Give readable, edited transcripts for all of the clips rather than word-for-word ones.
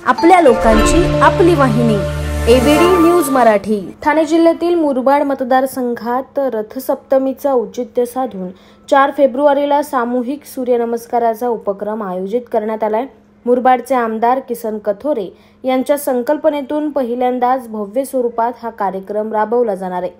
आपल्या लोकांची आपली वाहिनी एबीडी न्यूज मराठी। ठाणे जिल्ह्यातील मुरबाड मतदारसंघात रथसप्तमीचा औचित्य साधून 4 फेब्रुवारीला सामूहिक सूर्यनमस्काराचा उपक्रम आयोजित करण्यात आलाय। मुरबाडचे आमदार किसन कथोरे यांच्या संकल्पनेतून पहिल्यांदाच भव्य स्वरूपात हा कार्यक्रम राबवला जाणार आहे।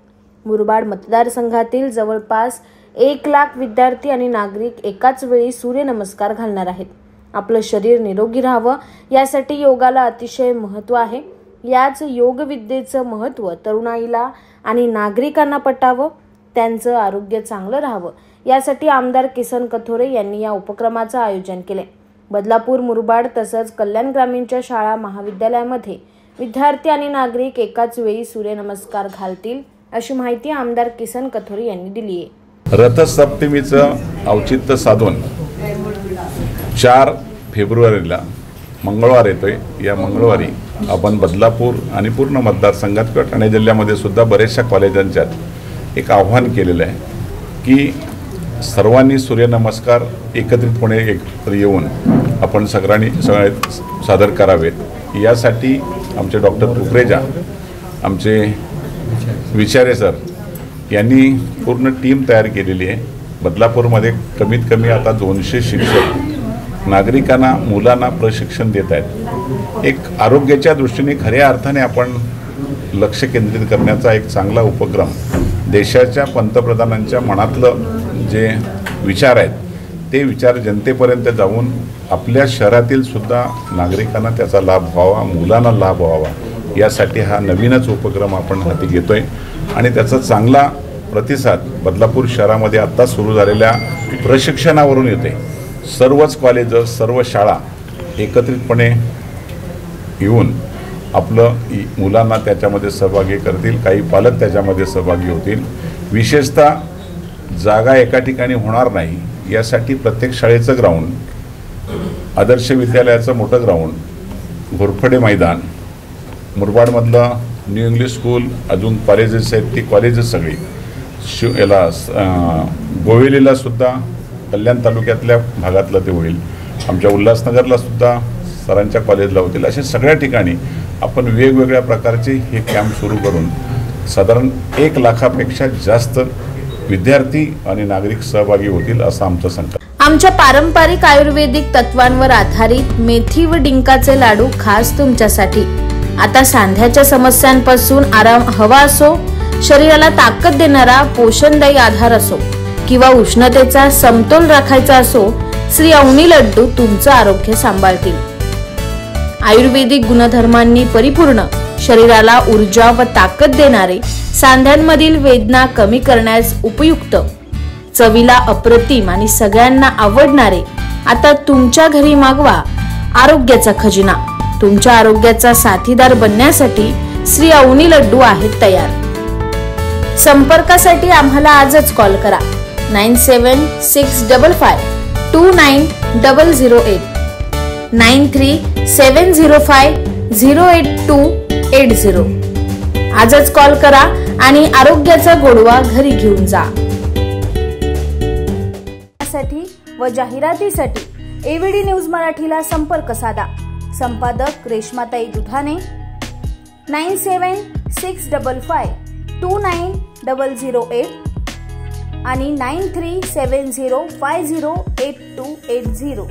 मुरबाड मतदारसंघातील जवळपास 1 लाख विद्यार्थी आणि नागरिक एकाच वेळी सूर्यनमस्कार घालणार आहेत। आपलं शरीर निरोगी राहावं यासाठी योगाला अतिशय महत्त्व आहे। याच योग विद्येचं महत्त्व तरुणाईला आणि नागरिकांना पटावं, त्यांचं आरोग्य चांगलं राहावं यासाठी आमदार किसन कथोरे यांनी या उपक्रमाचं आयोजन केले। बदलापूर, मुरबाड तसंच कल्याण ग्रामीणच्या शाळा महाविद्यालयामध्ये विद्यार्थी आणि नागरिक एकाच वेळी सूर्यनमस्कार घालतील अशी माहिती आमदार किसन कथोरे यांनी दिली आहे। रथसप्तमीचं औचित्य साधून 4 फेब्रुवारीला मंगळवार येतोय। या मंगळवारी आपण बदलापूर आणि पूर्ण मतदारसंघात किंवा ठाणे जिल्ह्यामध्ये सुद्धा बरेचशा कॉलेजांच्यात एक आव्हान केलेलं आहे की सर्वांनी सूर्यनमस्कार एकत्रितपणे एकत्र येऊन आपण सगळे सादर करावेत। यासाठी आमचे डॉक्टर कुकरेजा, आमचे विचारे सर यांनी पूर्ण टीम तयार केलेली आहे। बदलापूरमध्ये कमीत कमी आता 200 शिक्षक नागरिकांना, मुलांना प्रशिक्षण देत आहेत। एक आरोग्याच्या दृष्टीने खऱ्या अर्थाने आपण लक्ष केंद्रित करण्याचा एक चांगला उपक्रम, देशाच्या पंतप्रधानांच्या मनातलं जे विचार आहेत ते विचार जनतेपर्यंत जाऊन आपल्या शहरातील सुद्धा नागरिकांना त्याचा लाभ व्हावा, मुलांना लाभ व्हावा यासाठी हा नवीनच उपक्रम आपण हाती घेतोय आणि त्याचा चांगला प्रतिसाद बदलापूर शहरामध्ये आत्ता सुरू झालेल्या प्रशिक्षणावरून येते। सर्वच कॉलेजेस, सर्व शाळा एकत्रितपणे येऊन आपलं मुलांना त्याच्यामध्ये सहभागी करतील, काही पालक त्याच्यामध्ये सहभागी होतील। विशेषतः जागा एका ठिकाणी होणार नाही यासाठी प्रत्येक शाळेचं ग्राउंड, आदर्श विद्यालयाचं मोठं ग्राउंड, घोरफडे मैदान, मुरबाडमधलं न्यू इंग्लिश स्कूल, अजून कॉलेजेस आहेत ती कॉलेजेस सगळी याला गोवेलीला सुद्धा कल्याण तालुक्यातल्या भागातलं ते होईल, आमच्या उल्हासनगरला सुद्धा सरांच्या कॉलेजला होतील। अशा सगळ्या ठिकाणी आपण वेगवेगळ्या प्रकारचे हे कॅम्प सुरू करून साधारण 1 लाखापेक्षा जास्त विद्यार्थी आणि नागरिक सहभागी होतील असा आमचा संकल्प। आमच्या पारंपरिक आयुर्वेदिक तत्वांवर आधारित मेथी व डिंकाचे लाडू खास तुमच्यासाठी। आता सांध्याच्या समस्यांपासून आराम हवा असो, शरीराला ताकद देणारा पोषणदायी आधार असो किंवा उष्णतेचा समतोल राखायचा असो, श्री अवनी लड्डू तुमचं आरोग्य सांभाळतील। आयुर्वेदिक गुणधर्मांनी परिपूर्ण, शरीराला ऊर्जा व ताकद देणारे, सांध्यांमधील वेदना कमी करण्यास उपयुक्त, चवीला अप्रतिम आणि सगळ्यांना आवडणारे आता तुमच्या घरी मागवा आरोग्याचा खजिना। तुमच्या आरोग्याचा साथीदार बनण्यासाठी श्री अवनी लड्डू आहेत तयार। संपर्कासाठी आम्हाला आजच कॉल करा 9665529008 9370508280। आजच कॉल करा आणि आरोग्याचा गोडवा घरी घेऊन जा। साठी व जाहिरातीसाठी एबीडी न्यूज मराठीला संपर्क साधा। संपादक रेश्माताई दुधाने 9765529008 आणि 9370508280।